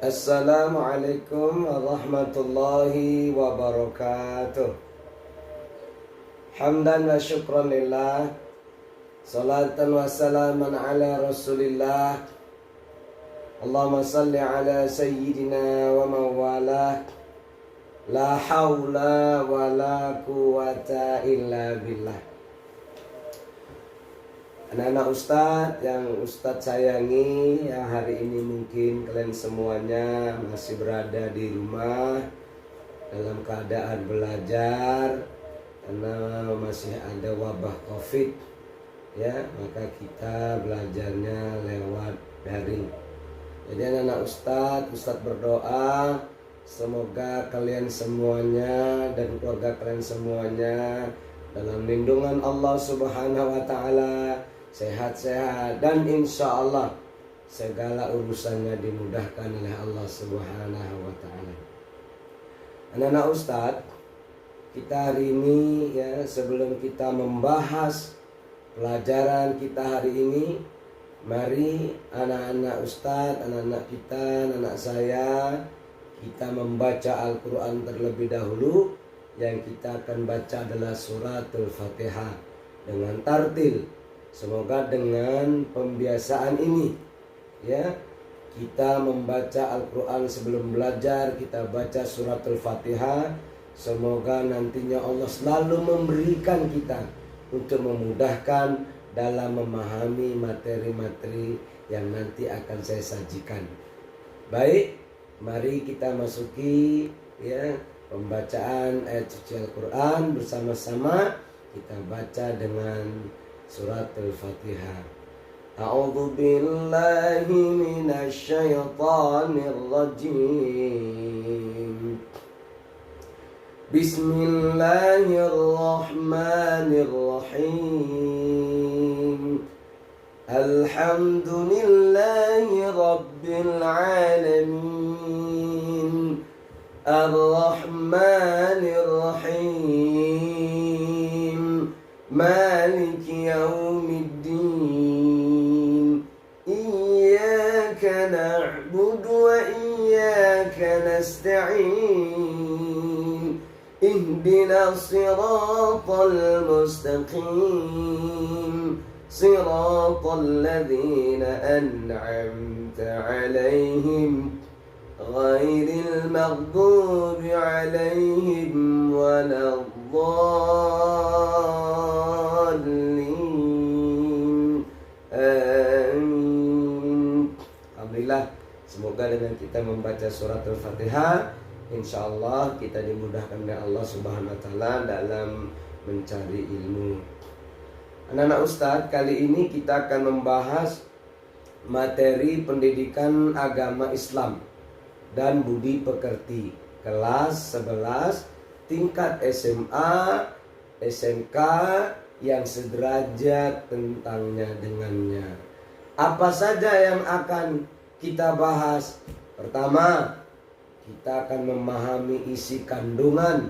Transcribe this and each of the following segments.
Assalamualaikum warahmatullahi wabarakatuh. Hamdan wa syukran lillah, salatan wa salaman ala rasulillah. Allahumma salli ala sayyidina wa mawalah. La hawla wa la quwata illa billah. Anak-anak Ustadz yang Ustadz sayangi, yang hari ini mungkin kalian semuanya masih berada di rumah dalam keadaan belajar karena masih ada wabah COVID, ya, maka kita belajarnya lewat daring. Jadi anak-anak Ustadz berdoa semoga kalian semuanya dan keluarga kalian semuanya dalam lindungan Allah Subhanahu wa Ta'ala, sehat-sehat, dan insya Allah segala urusannya dimudahkan oleh Allah Subhanahu wa Ta'ala. Anak-anak Ustadz, kita hari ini, ya, sebelum kita membahas pelajaran kita hari ini, mari anak-anak Ustadz, anak-anak kita, anak saya, kita membaca Al-Quran terlebih dahulu. Yang kita akan baca adalah suratul Fatihah dengan tartil. Semoga dengan pembiasaan ini, ya, kita membaca Al-Quran sebelum belajar, kita baca suratul Fatihah. Semoga nantinya Allah selalu memberikan kita untuk memudahkan dalam memahami materi-materi yang nanti akan saya sajikan. Baik, mari kita masuki, ya, pembacaan ayat suci Al-Quran bersama-sama. Kita baca dengan surat Al-Fatihah. A'udzu billahi minasy syaithanir rajim. Bismillahirrahmanirrahim. Alhamdulillahi rabbil alamin. Ar-Rahmanir Rahim. Maliki yaumiddin. Iyyaka na'budu wa iyyaka nasta'in. Ihdinas siratal mustaqim. Siratal ladzina an'amta 'alaihim ghairil maghdubi 'alaihim waladdallin. Amin. Alhamdulillah, semoga dengan kita membaca surat Al-Fatihah, insya Allah kita dimudahkan oleh Allah Subhanahu wa Ta'ala dalam mencari ilmu. Anak-anak Ustadz, kali ini kita akan membahas materi pendidikan agama Islam dan budi pekerti, kelas 11 tingkat SMA, SMK yang sederajat tentangnya dengannya. Apa saja yang akan kita bahas? Pertama, kita akan memahami isi kandungan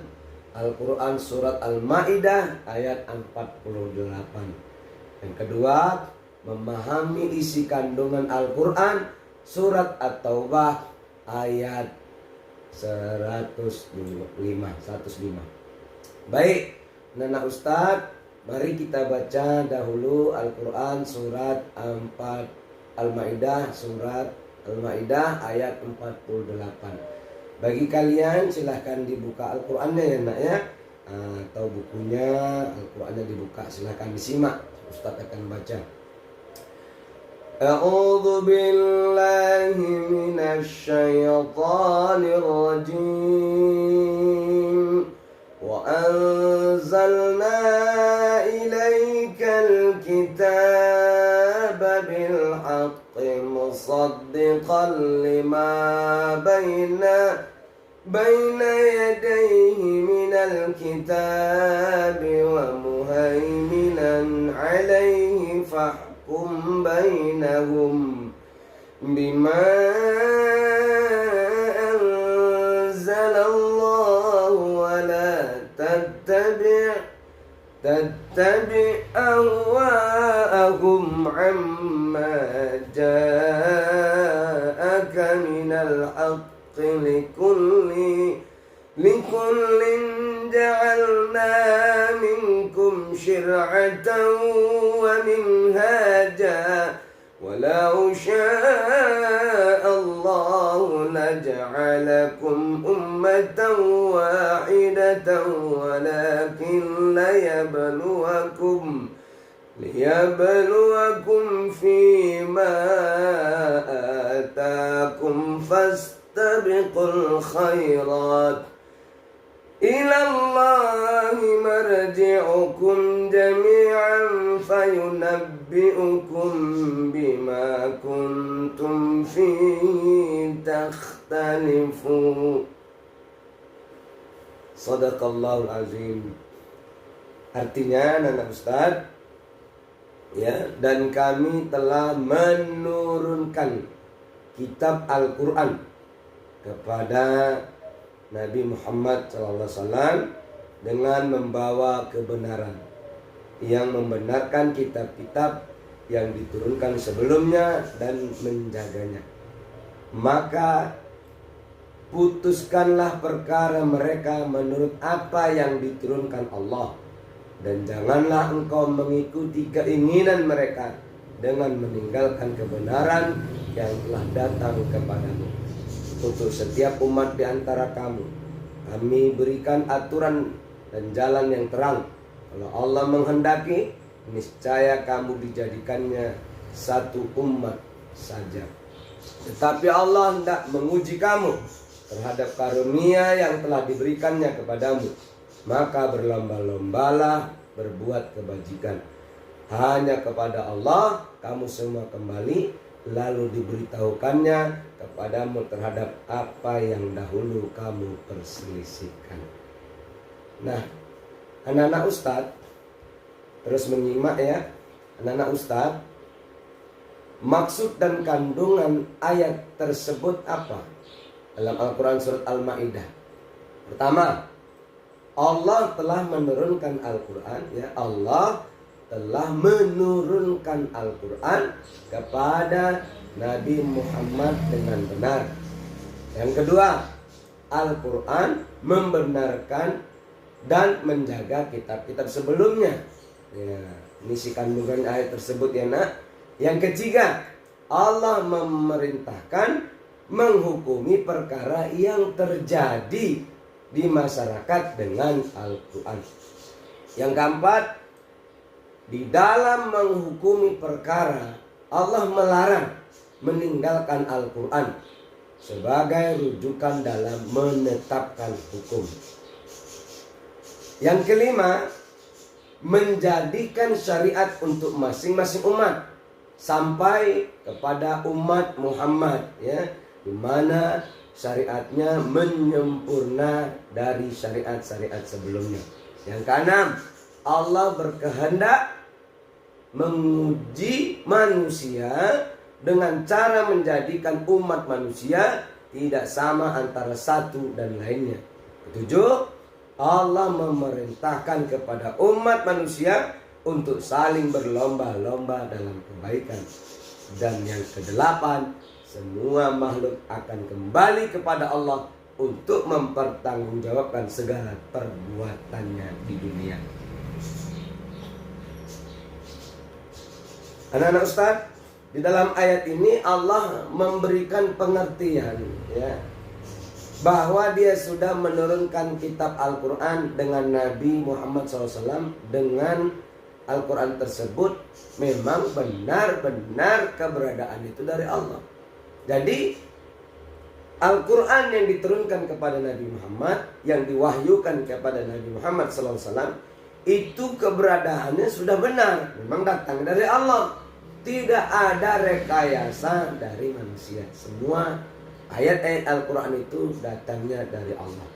Al-Quran surat Al-Ma'idah ayat 48. Yang kedua, memahami isi kandungan Al-Quran surat At-Taubah ayat 105. Baik, anak Ustadz, mari kita baca dahulu Al-Quran surat Al-Ma'idah, surat Al-Ma'idah ayat 48. Bagi kalian silahkan dibuka Al-Qurannya, ya nak, ya, atau bukunya Al-Qurannya dibuka, silahkan disimak. Ustadz akan baca. A'udzu billahi minasy syaithanir rajim. Wa anzalna ilaikal kitaba bil haqqi musaddiqan lima baina yadayhi minal kitabi wa muhaiminan alaihi fahkum bainahum bima anzalallahu wa la tattabi' تتبع أهواءهم عما جاءك من الحق لكل جعلنا منكم شرعة ومنهاجا ولو شاء الله لجعلكم أمة واحدة ولكن ليبلوكم فيما آتاكم فاستبقوا الخيرات إلى الله مرجعكم جميعا فينبئكم بما كنتم فيه تختلفون. Sadaqallahul azim. Artinya anak Ustaz, ya, dan kami telah menurunkan kitab Al-Quran kepada Nabi Muhammad SAW dengan membawa kebenaran yang membenarkan kitab-kitab yang diturunkan sebelumnya dan menjaganya. Maka putuskanlah perkara mereka menurut apa yang diturunkan Allah, dan janganlah engkau mengikuti keinginan mereka dengan meninggalkan kebenaran yang telah datang kepadamu. Untuk setiap umat di antara kamu, kami berikan aturan dan jalan yang terang. Kalau Allah menghendaki, niscaya kamu dijadikannya satu umat saja. Tetapi Allah hendak menguji kamu terhadap karunia yang telah diberikannya kepadamu. Maka berlomba-lombalah berbuat kebajikan. Hanya kepada Allah kamu semua kembali, lalu diberitahukannya kepadamu terhadap apa yang dahulu kamu perselisihkan. Nah, anak-anak Ustadz terus menyimak ya. Anak-anak Ustadz, maksud dan kandungan ayat tersebut apa dalam Al-Quran surat Al-Ma'idah? Pertama, Allah telah menurunkan Al-Quran, ya, Allah telah menurunkan Al-Quran kepada Nabi Muhammad dengan benar. Yang kedua, Al-Quran membenarkan dan menjaga kitab-kitab sebelumnya. Ya, ini si kandungan ayat tersebut ya nak. Yang ketiga, Allah memerintahkan menghukumi perkara yang terjadi di masyarakat dengan Al-Quran. Yang keempat, di dalam menghukumi perkara, Allah melarang meninggalkan Al-Quran sebagai rujukan dalam menetapkan hukum. Yang kelima, menjadikan syariat untuk masing-masing umat sampai kepada umat Muhammad, ya, di mana syariatnya menyempurna dari syariat-syariat sebelumnya. Yang keenam, Allah berkehendak menguji manusia dengan cara menjadikan umat manusia tidak sama antara satu dan lainnya. Ketujuh, Allah memerintahkan kepada umat manusia untuk saling berlomba-lomba dalam kebaikan. Dan yang kedelapan, semua makhluk akan kembali kepada Allah untuk mempertanggungjawabkan segala perbuatannya di dunia. Anak-anak Ustaz, di dalam ayat ini Allah memberikan pengertian, ya, bahwa Dia sudah menurunkan kitab Al-Quran dengan Nabi Muhammad SAW. Dengan Al-Quran tersebut memang benar-benar keberadaan itu dari Allah. Jadi Al-Quran yang diturunkan kepada Nabi Muhammad, yang diwahyukan kepada Nabi Muhammad SAW, itu keberadaannya sudah benar, memang datang dari Allah. Tidak ada rekayasa dari manusia. Semua ayat-ayat Al-Quran itu datangnya dari Allah.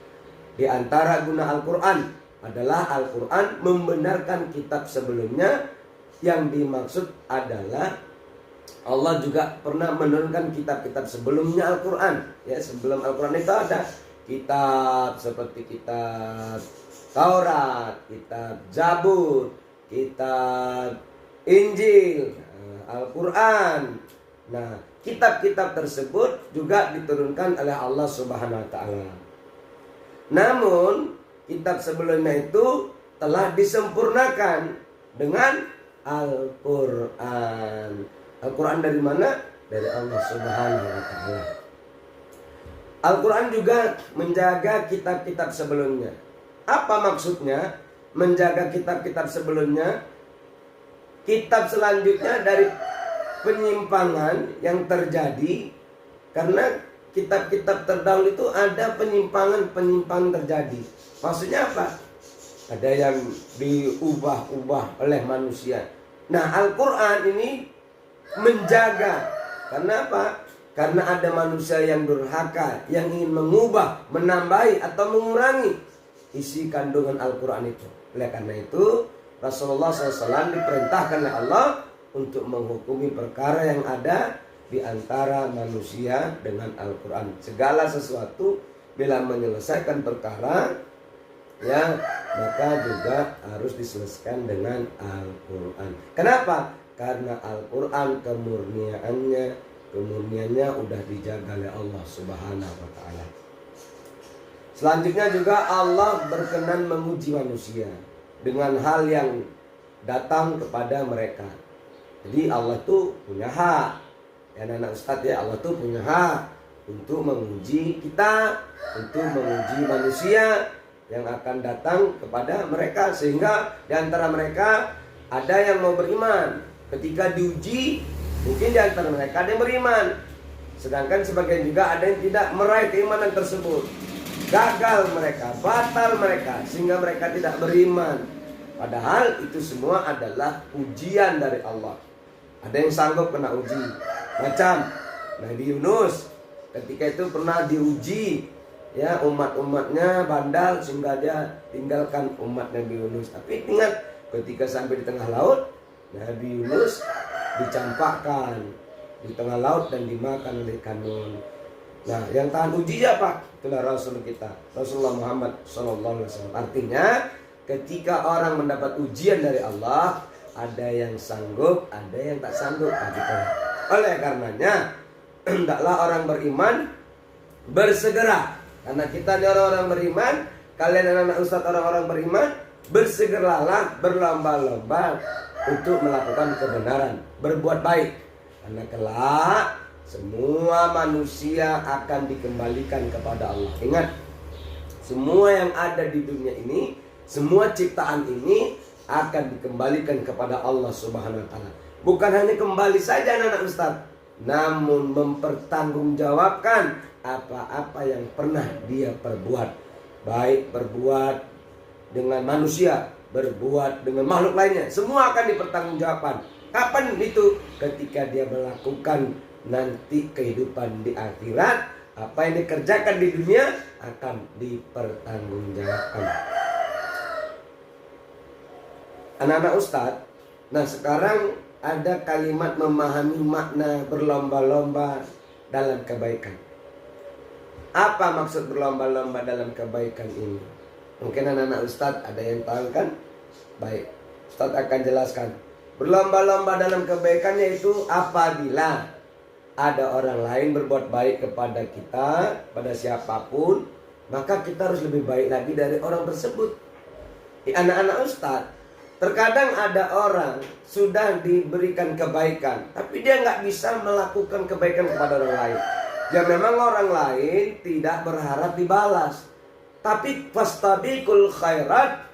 Di antara guna Al-Quran adalah Al-Quran membenarkan kitab sebelumnya. Yang dimaksud adalah Allah juga pernah menurunkan kitab-kitab sebelumnya Al-Quran. Ya, sebelum Al-Quran itu ada kitab seperti kitab Taurat, kitab Zabur, kitab Injil, Al-Quran. Nah, kitab-kitab tersebut juga diturunkan oleh Allah Subhanahu wa taala. Namun, kitab sebelumnya itu telah disempurnakan dengan Al-Quran. Al-Quran dari mana? Dari Allah Subhanahu wa taala. Al-Quran juga menjaga kitab-kitab sebelumnya. Apa maksudnya menjaga kitab-kitab sebelumnya? Kitab selanjutnya dari penyimpangan yang terjadi, karena kitab-kitab terdahulu itu ada penyimpangan terjadi. Maksudnya apa? Ada yang diubah-ubah oleh manusia. Nah, Al-Quran ini menjaga. Karena apa? Karena ada manusia yang durhaka, yang ingin mengubah, menambahi atau mengurangi isi kandungan Al-Quran itu. Oleh karena itu, Rasulullah SAW diperintahkan oleh Allah untuk menghukumi perkara yang ada di antara manusia dengan Al-Quran. Segala sesuatu bila menyelesaikan perkara, ya, maka juga harus diselesaikan dengan Al-Quran. Kenapa? Karena Al-Quran kemurniannya udah dijaga oleh Allah Subhanahu wa taala. Selanjutnya juga Allah berkenan menguji manusia dengan hal yang datang kepada mereka. Jadi Allah tuh punya hak. Ya anak Ustadz, ya, Allah tuh punya hak untuk menguji kita, untuk menguji manusia yang akan datang kepada mereka, sehingga di antara mereka ada yang mau beriman. Ketika diuji, mungkin di antara mereka ada yang beriman, sedangkan sebagian juga ada yang tidak meraih keimanan tersebut. Gagal mereka, batal mereka, sehingga mereka tidak beriman. Padahal itu semua adalah ujian dari Allah. Ada yang sanggup kena uji, macam Nabi Yunus ketika itu pernah diuji, ya, umat-umatnya bandal sehingga dia tinggalkan umat Nabi Yunus. Tapi ingat, ketika sampai di tengah laut, Nabi Yunus dicampakkan di tengah laut dan dimakan oleh ikan nun. Nah, yang tahan uji apa? Itulah Rasul kita, Rasulullah Muhammad SAW. Artinya, ketika orang mendapat ujian dari Allah, ada yang sanggup, ada yang tak sanggup. Oleh karenanya, hendaklah orang beriman bersegera. Karena kita ini orang-orang beriman, kalian anak-anak Ustadz orang-orang beriman, bersegeralah, berlomba-lomba untuk melakukan kebenaran, berbuat baik. Karena kelak semua manusia akan dikembalikan kepada Allah. Ingat, semua yang ada di dunia ini, semua ciptaan ini akan dikembalikan kepada Allah Subhanahu wa taala. Bukan hanya kembali saja anak-anak Ustadz, namun mempertanggungjawabkan apa-apa yang pernah dia perbuat. Baik berbuat dengan manusia, berbuat dengan makhluk lainnya, semua akan dipertanggungjawabkan. Kapan itu? Ketika dia melakukan nanti kehidupan di akhirat. Apa yang dikerjakan di dunia akan dipertanggungjawabkan. Anak-anak Ustadz, nah sekarang ada kalimat memahami makna berlomba-lomba dalam kebaikan. Apa maksud berlomba-lomba dalam kebaikan ini? Mungkin anak-anak Ustadz ada yang tahu kan? Baik, Ustadz akan jelaskan. Berlomba-lomba dalam kebaikan yaitu apabila ada orang lain berbuat baik kepada kita, pada siapapun, maka kita harus lebih baik lagi dari orang tersebut. Anak-anak Ustadz, terkadang ada orang sudah diberikan kebaikan, tapi dia nggak bisa melakukan kebaikan kepada orang lain. Ya memang orang lain tidak berharap dibalas, tapi fastabiqul khairat,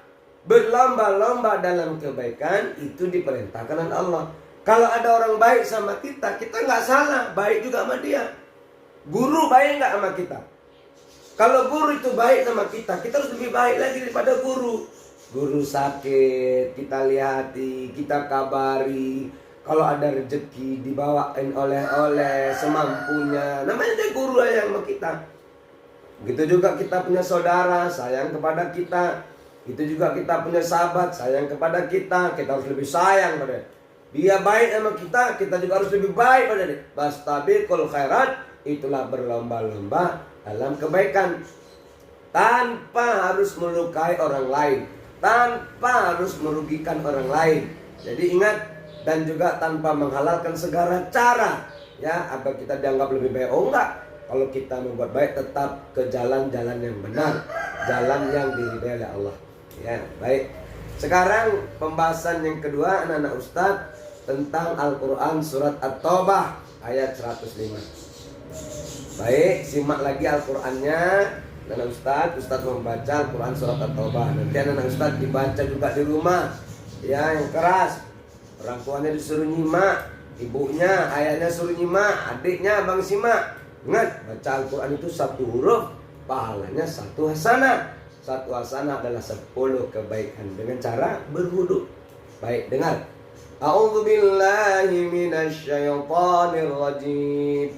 berlomba-lomba dalam kebaikan itu diperintahkan oleh Allah. Kalau ada orang baik sama kita, kita nggak salah, baik juga sama dia. Guru baik nggak sama kita? Kalau guru itu baik sama kita, kita harus lebih baik lagi daripada guru. Guru sakit, kita lihati, kita kabari. Kalau ada rezeki, dibawain oleh-oleh semampunya. Namanya dia guru yang sama kita. Begitu juga kita punya saudara, sayang kepada kita. Itu juga kita punya sahabat, sayang kepada kita. Kita harus lebih sayang pada dia. Dia baik sama kita, kita juga harus lebih baik pada dia. Fastabiqul khairat, itulah berlomba-lomba dalam kebaikan. Tanpa harus melukai orang lain. tanpa harus merugikan orang lain. Jadi ingat, dan juga tanpa menghalalkan segala cara ya agar kita dianggap lebih baik. Oh enggak, kalau kita membuat baik tetap ke jalan-jalan yang benar, jalan yang diridai oleh Allah. Ya, baik. Sekarang pembahasan yang kedua anak-anak Ustadz tentang Al-Quran surat At-Taubah ayat 105. Baik, simak lagi Al-Qurannya. Anak Ustadz membaca Al-Quran surat At-Taubah. Nanti anak Ustadz dibaca juga di rumah ya, yang keras. Orang tuanya disuruh nyimak, ibunya, ayahnya suruh nyimak, adiknya abang simak. Ingat, baca Al-Quran itu 1 huruf, pahalanya 1 hasanah. 1 hasanah adalah 10 kebaikan dengan cara berwudu. Baik, dengar. A'udzu billahi minasyaitonir rajim.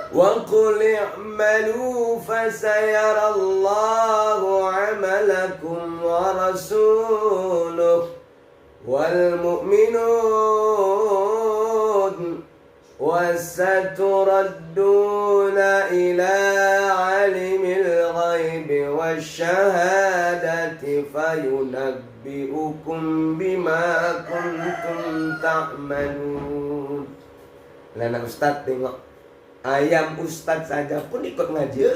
Wa qul i'malu fasayarallahu 'amalakum wa rasuluhu wal mu'minun wasaturadduna ila 'alimil ghaibi wasyahadati fayunabbi'ukum bima kuntum ta'malun. Anak Ustadz tengok, ayam Ustadz saja pun ikut ngaji.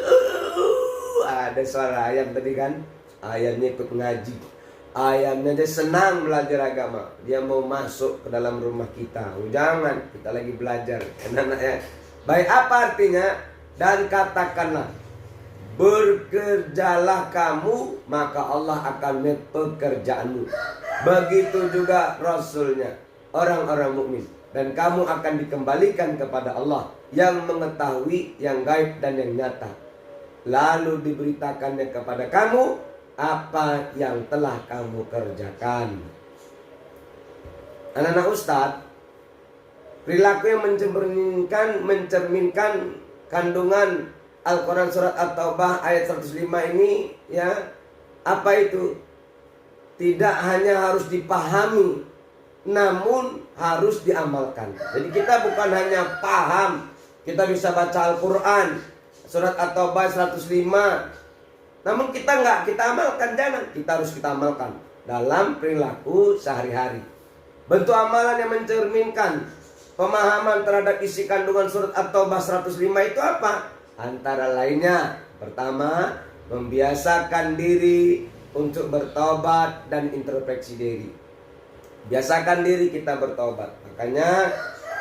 Ada suara ayam tadi kan, ayamnya ikut ngaji. Ayamnya dia senang belajar agama. Dia mau masuk ke dalam rumah kita. Oh, jangan, kita lagi belajar. Anak-anaknya. Baik, apa artinya? Dan katakanlah, bekerjalah kamu, maka Allah akan melihat pekerjaanmu. Begitu juga Rasulnya, orang-orang mukmin. Dan kamu akan dikembalikan kepada Allah yang mengetahui yang gaib dan yang nyata. Lalu diberitakannya kepada kamu apa yang telah kamu kerjakan. Anak-anak Ustadz, perilaku yang mencerminkan kandungan Al-Quran surat At-Taubah ayat 105 ini ya, apa itu? Tidak hanya harus dipahami, namun harus diamalkan. Jadi kita bukan hanya paham, kita bisa baca Al-Quran surat At-Taubah 105, namun kita amalkan. Jangan, kita harus kita amalkan dalam perilaku sehari-hari. Bentuk amalan yang mencerminkan pemahaman terhadap isi kandungan surat At-Taubah 105 itu apa? Antara lainnya, pertama, membiasakan diri untuk bertobat dan introspeksi diri. Biasakan diri kita bertobat. Makanya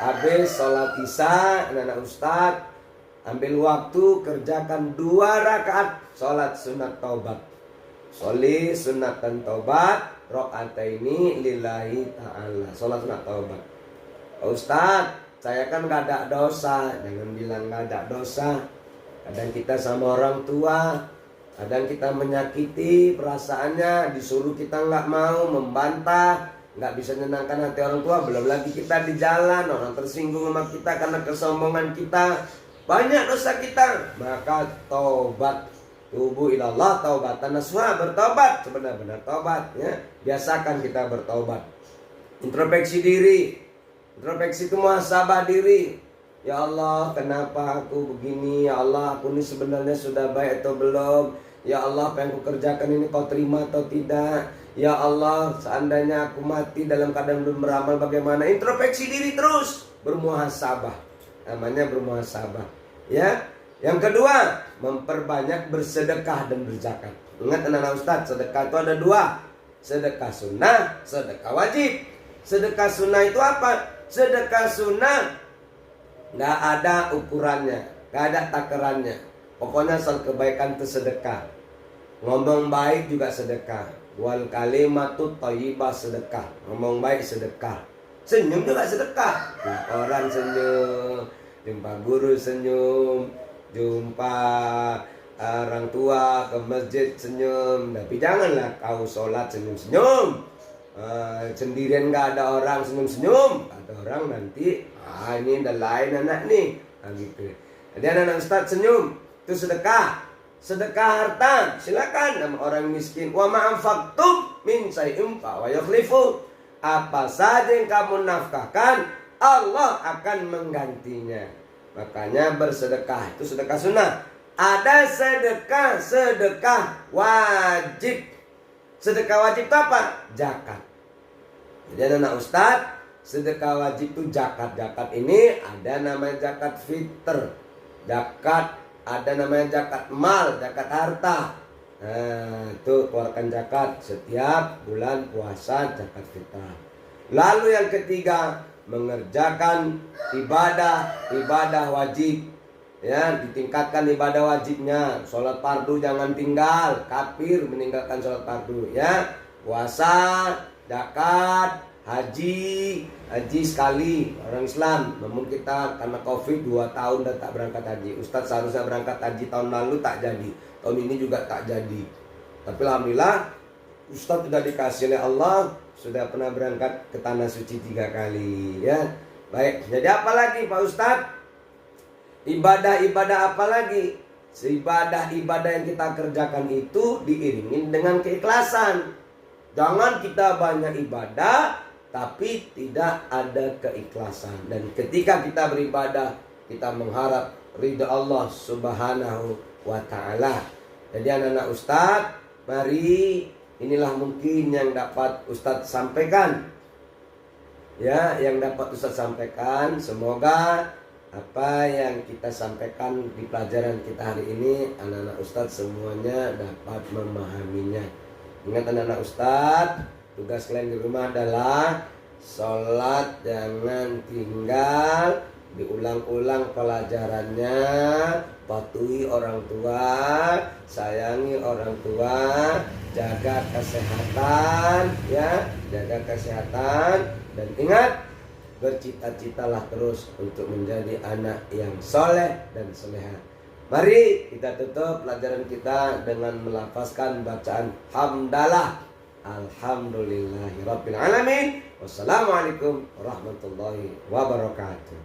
habis sholat isya, anak-anak Ustadz, ambil waktu kerjakan 2 rakaat sholat sunat taubat. Sholli sunatan taubat rakaataini lillahi ta'ala. Sholat sunat taubat. Ustadz, saya kan gak ada dosa. Jangan bilang gak ada dosa. Kadang kita sama orang tua, kadang kita menyakiti perasaannya, disuruh kita gak mau, membantah, gak bisa menyenangkan hati orang tua. Belum lagi kita di jalan, orang tersinggung sama kita karena kesombongan kita. Banyak dosa kita, maka taubat, tubu ilallah taubatan nasuha, bertobat sebenar-benar tobat ya. Biasakan kita bertobat. Introspeksi diri. Introspeksi itu muhasabah diri. Ya Allah, kenapa aku begini? Ya Allah, aku ini sebenarnya sudah baik atau belum? Ya Allah, apa yang aku kerjakan ini kau terima atau tidak? Ya Allah, seandainya aku mati dalam keadaan belum beramal, bagaimana? Introspeksi diri terus, bermuhasabah. Namanya bermuhasabah. Ya, yang kedua, memperbanyak bersedekah dan berzakat. Ingat anak-anak Ustadz, sedekah itu ada 2. Sedekah sunnah, sedekah wajib. Sedekah sunnah itu apa? Sedekah sunnah nggak ada ukurannya, nggak ada takarannya. Pokoknya asal kebaikan itu sedekah. Ngomong baik juga sedekah. Wal kalimatut thayyibah sedekah. Ngomong baik sedekah. Senyum juga sedekah. Orang senyum, jumpa guru senyum, jumpa orang tua ke masjid senyum. Tapi janganlah kau sholat senyum-senyum, sendirian gak ada orang senyum-senyum. Ada orang nanti, ini ada lain anak nih, gitu. Jadi anak-anak Ustadz senyum, itu sedekah. Sedekah harta, silakan sama orang miskin. Wa ma'anfaqtum min syai'in fa yukhlifu. Apa saja yang kamu nafkahkan, Allah akan menggantinya. Makanya bersedekah itu sedekah sunnah. Ada sedekah wajib. Sedekah wajib itu apa? Zakat. Jadi anak Ustadz, sedekah wajib itu zakat. Zakat ini ada namanya zakat fitr, zakat, ada namanya zakat mal, zakat harta. Nah, itu keluarkan zakat setiap bulan puasa, zakat fitrah. Lalu yang ketiga, mengerjakan ibadah wajib. Ya, ditingkatkan ibadah wajibnya. Sholat fardu jangan tinggal, kafir meninggalkan sholat fardu. Ya, puasa, zakat, haji sekali orang Islam. Namun kita karena Covid 2 tahun dan tak berangkat haji. Ustadz seharusnya berangkat haji tahun lalu tak jadi. Tahun ini juga tak jadi. Tapi alhamdulillah Ustadz sudah dikasih oleh Allah, sudah pernah berangkat ke tanah suci 3 kali. Ya, baik. Jadi apa lagi Pak Ustadz? Ibadah apa lagi? Ibadah yang kita kerjakan itu diiringi dengan keikhlasan. Jangan kita banyak ibadah tapi tidak ada keikhlasan. Dan ketika kita beribadah, kita mengharap ridha Allah Subhanahu wa ta'ala. Jadi anak-anak Ustadz, mari, inilah mungkin yang dapat Ustadz sampaikan. Ya, yang dapat Ustadz sampaikan. Semoga apa yang kita sampaikan di pelajaran kita hari ini, anak-anak Ustadz semuanya dapat memahaminya. Ingat anak-anak Ustadz, tugas kalian di rumah adalah sholat jangan tinggal, diulang-ulang pelajarannya, patuhi orang tua, sayangi orang tua, jaga kesehatan, ya, jaga kesehatan, dan ingat, bercita-citalah terus untuk menjadi anak yang soleh dan soleha. Mari kita tutup pelajaran kita dengan melafazkan bacaan hamdalah. Alhamdulillahirabbil alamin. Wassalamualaikum warahmatullahi wabarakatuh.